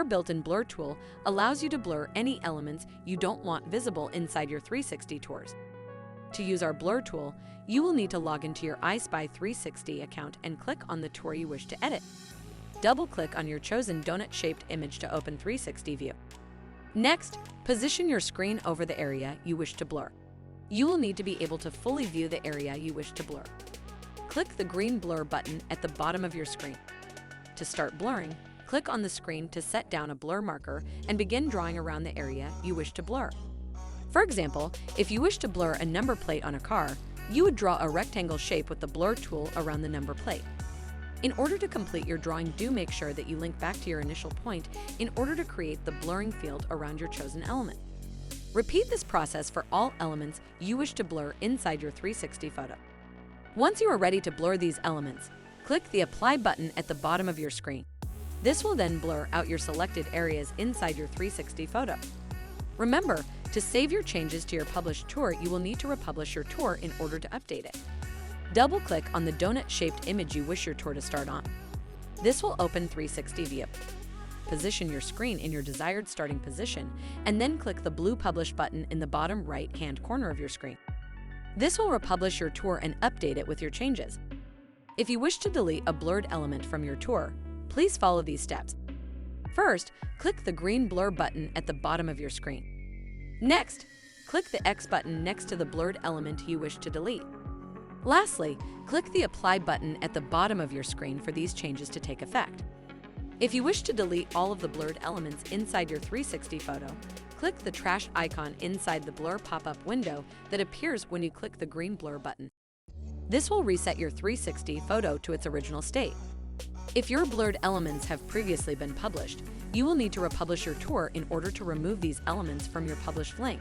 built-in blur tool allows you to blur any elements you don't want visible inside your 360 tours. To use our blur tool, you will need to log into your EyeSpy360 account and click on the tour you wish to edit. Double-click on your chosen donut-shaped image to open 360 view. Next, position your screen over the area you wish to blur. You will need to be able to fully view the area you wish to blur. Click the green blur button at the bottom of your screen. To start blurring, click on the screen to set down a blur marker and begin drawing around the area you wish to blur. For example, if you wish to blur a number plate on a car, you would draw a rectangle shape with the blur tool around the number plate. In order to complete your drawing, do make sure that you link back to your initial point in order to create the blurring field around your chosen element. Repeat this process for all elements you wish to blur inside your 360 photo. Once you are ready to blur these elements, click the Apply button at the bottom of your screen. This will then blur out your selected areas inside your 360 photo. Remember, to save your changes to your published tour, you will need to republish your tour in order to update it. Double-click on the donut-shaped image you wish your tour to start on. This will open 360 view. Position your screen in your desired starting position, and then click the blue Publish button in the bottom right-hand corner of your screen. This will republish your tour and update it with your changes. If you wish to delete a blurred element from your tour, please follow these steps. First, click the green blur button at the bottom of your screen. Next, click the X button next to the blurred element you wish to delete. Lastly, click the Apply button at the bottom of your screen for these changes to take effect. If you wish to delete all of the blurred elements inside your 360 photo, click the trash icon inside the blur pop-up window that appears when you click the green blur button. This will reset your 360 photo to its original state. If your blurred elements have previously been published, you will need to republish your tour in order to remove these elements from your published link.